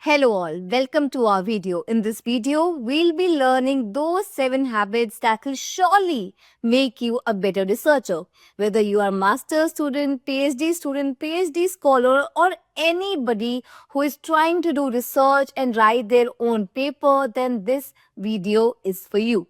Hello all, welcome to our video. In this video, we'll be learning those 7 habits that will surely make you a better researcher. Whether you are master student, PhD scholar or anybody who is trying to do research and write their own paper, then this video is for you.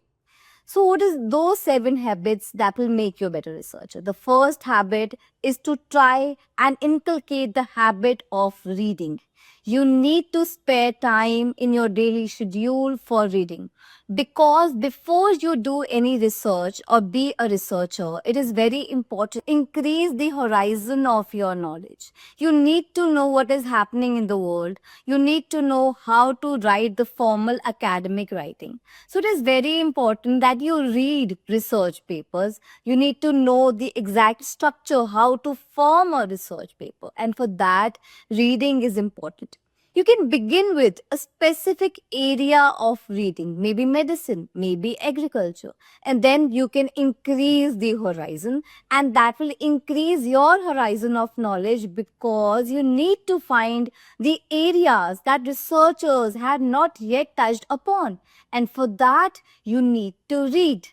So what is those 7 habits that will make you a better researcher? The first habit is to try and inculcate the habit of reading. You need to spare time in your daily schedule for reading because before you do any research or be a researcher, it is very important to increase the horizon of your knowledge. You need to know what is happening in the world. You need to know how to write the formal academic writing. So it is very important that you read research papers. You need to know the exact structure, how to form a research paper. And for that, reading is important. You can begin with a specific area of reading, maybe medicine, maybe agriculture, and then you can increase the horizon, and that will increase your horizon of knowledge because you need to find the areas that researchers have not yet touched upon, and for that, you need to read.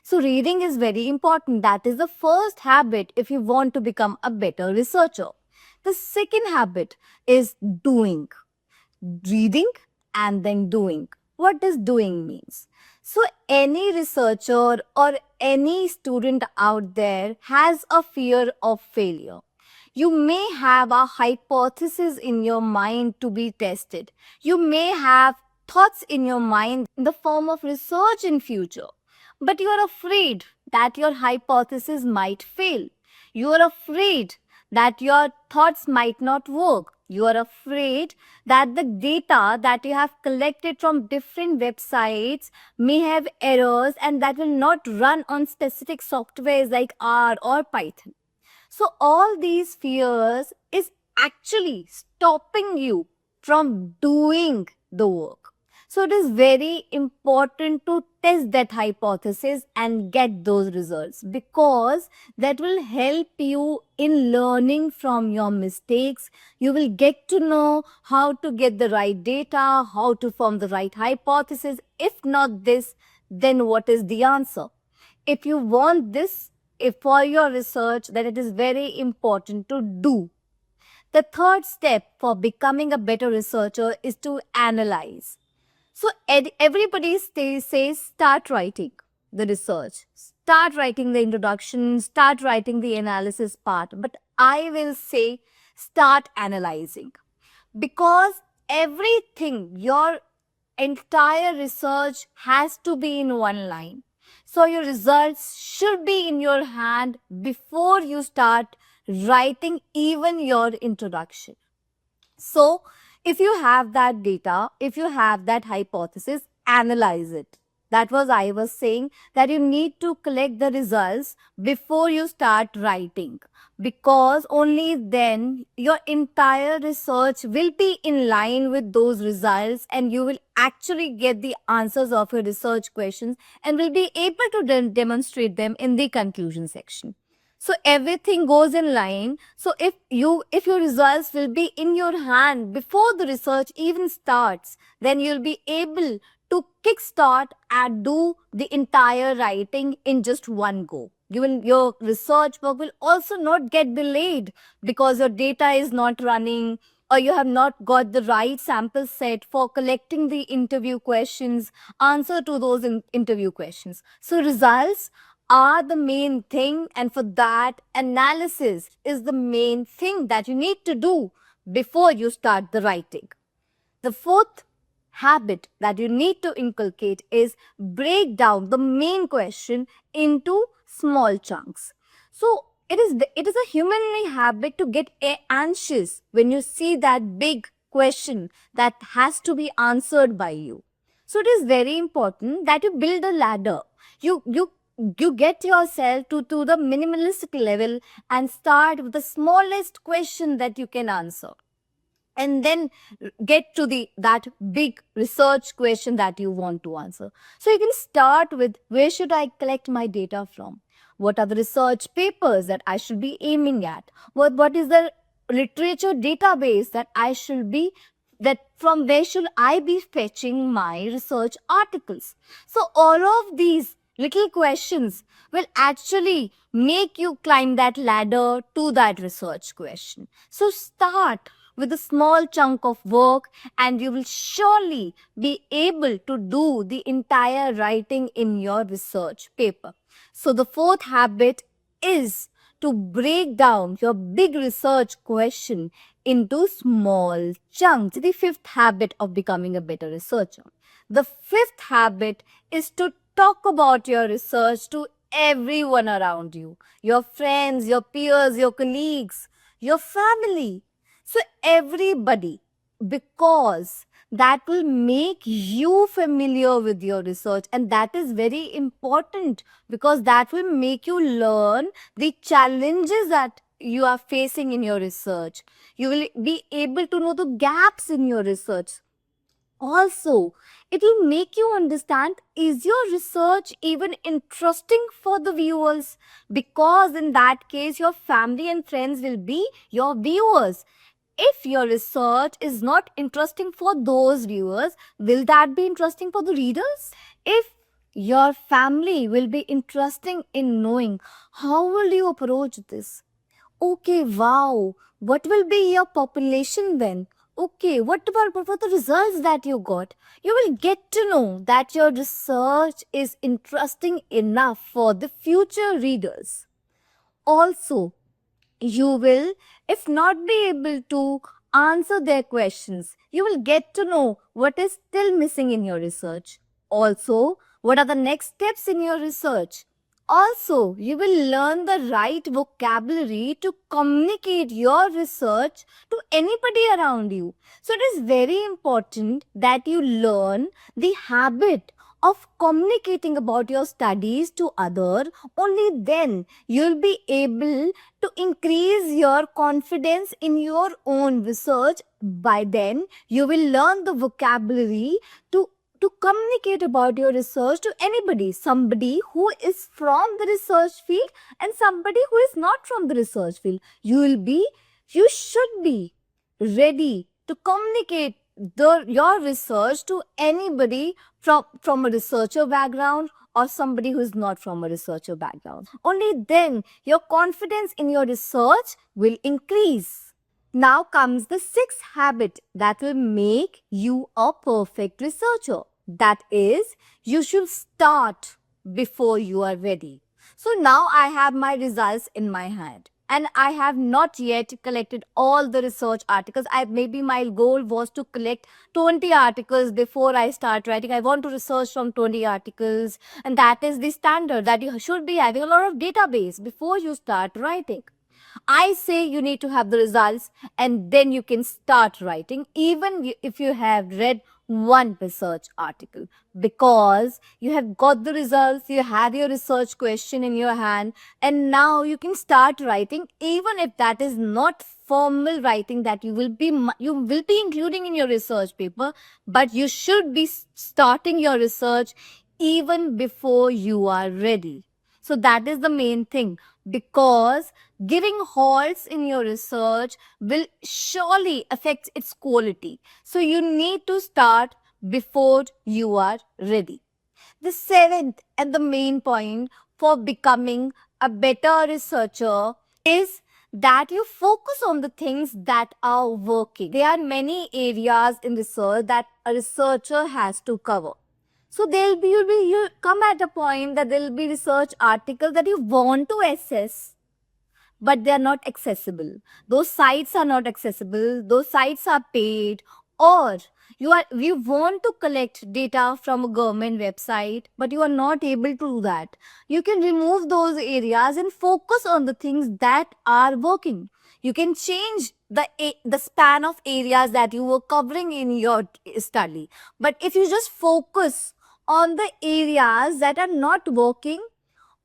So, reading is very important. That is the first habit if you want to become a better researcher. The second habit is doing. Reading and then doing. What does doing means? So any researcher or any student out there has a fear of failure. You may have a hypothesis in your mind to be tested. You may have thoughts in your mind in the form of research in future. But you are afraid that your hypothesis might fail. You are afraid that your thoughts might not work. You are afraid that the data that you have collected from different websites may have errors and that will not run on specific softwares like R or Python. So all these fears is actually stopping you from doing the work. So it is very important to test that hypothesis and get those results because that will help you in learning from your mistakes. You will get to know how to get the right data, how to form the right hypothesis. If not this, then what is the answer? If you want this, if for your research, then it is very important to do. The third step for becoming a better researcher is to analyze. So everybody says start writing the research, start writing the introduction, start writing the analysis part. But I will say start analyzing because everything, your entire research has to be in one line. So your results should be in your hand before you start writing even your introduction. So, if you have that data, if you have that hypothesis, analyze it. That was I was saying that you need to collect the results before you start writing because only then your entire research will be in line with those results and you will actually get the answers of your research questions and will be able to demonstrate them in the conclusion section. So everything goes in line. So if your results will be in your hand before the research even starts, then you'll be able to kickstart and do the entire writing in just one go. Your research work will also not get delayed because your data is not running or you have not got the right sample set for collecting the interview questions, answer to those interview questions. So results are the main thing, and for that, analysis is the main thing that you need to do before you start the writing. The fourth habit that you need to inculcate is break down the main question into small chunks. So it is a human habit to get anxious when you see that big question that has to be answered by you. So it is very important that you build a ladder. You get yourself to the minimalistic level and start with the smallest question that you can answer and then get to that big research question that you want to answer. So you can start with where should I collect my data from? What are the research papers that I should be aiming at? What is the literature database that I should be that from where should I be fetching my research articles? So all of these little questions will actually make you climb that ladder to that research question. So start with a small chunk of work and you will surely be able to do the entire writing in your research paper. So the fourth habit is to break down your big research question into small chunks. The fifth habit of becoming a better researcher. The fifth habit is to talk about your research to everyone around you, your friends, your peers, your colleagues, your family. So, everybody, because that will make you familiar with your research, and that is very important because that will make you learn the challenges that you are facing in your research. You will be able to know the gaps in your research. Also, it will make you understand, is your research even interesting for the viewers? Because in that case, your family and friends will be your viewers. If your research is not interesting for those viewers, will that be interesting for the readers? If your family will be interesting in knowing, how will you approach this? Okay, wow. What will be your population then? Okay, what were the results that you got? You will get to know that your research is interesting enough for the future readers. Also, you will, if not be able to answer their questions, you will get to know what is still missing in your research. Also, what are the next steps in your research? Also, you will learn the right vocabulary to communicate your research to anybody around you. So, it is very important that you learn the habit of communicating about your studies to others. Only then you'll be able to increase your confidence in your own research. By then, you will learn the vocabulary to communicate about your research to anybody, somebody who is from the research field and somebody who is not from the research field. You should be ready to communicate your research to anybody from a researcher background or somebody who is not from a researcher background. Only then your confidence in your research will increase. Now comes the sixth habit that will make you a perfect researcher. That is, you should start before you are ready. So now I have my results in my hand and I have not yet collected all the research articles. Maybe my goal was to collect 20 articles before I start writing. I want to research from 20 articles, and that is the standard that you should be having a lot of database before you start writing. I say you need to have the results and then you can start writing, even if you have read one research article, because you have got the results, you have your research question in your hand, and now you can start writing, even if that is not formal writing that you will be including in your research paper, but you should be starting your research even before you are ready. So that is the main thing, because giving halts in your research will surely affect its quality. So you need to start before you are ready. The seventh and the main point for becoming a better researcher is that you focus on the things that are working. There are many areas in research that a researcher has to cover. So you come at a point that there will be research articles that you want to assess, but they are not accessible. Those sites are not accessible. Those sites are paid, or you want to collect data from a government website, but you are not able to do that. You can remove those areas and focus on the things that are working. You can change the span of areas that you were covering in your study. But if you just focus on the areas that are not working,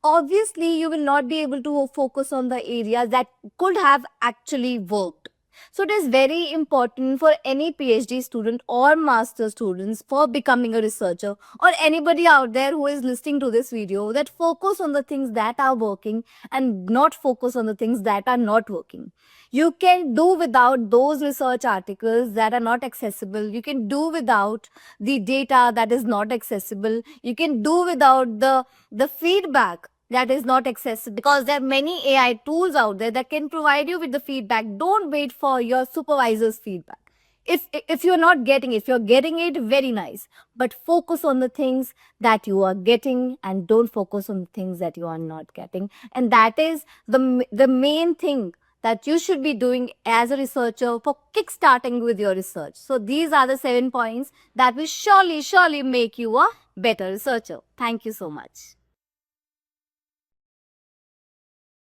obviously you will not be able to focus on the areas that could have actually worked. So it is very important for any PhD student or master students for becoming a researcher, or anybody out there who is listening to this video, that focus on the things that are working and not focus on the things that are not working. You can do without those research articles that are not accessible. You can do without the data that is not accessible. You can do without the feedback that is not accessible, because there are many AI tools out there that can provide you with the feedback. Don't wait for your supervisor's feedback. If you're not getting it, if you're getting it, very nice, but focus on the things that you are getting and don't focus on the things that you are not getting. And that is the main thing that you should be doing as a researcher for kickstarting with your research. So these are the 7 points that will surely make you a better researcher. Thank you so much.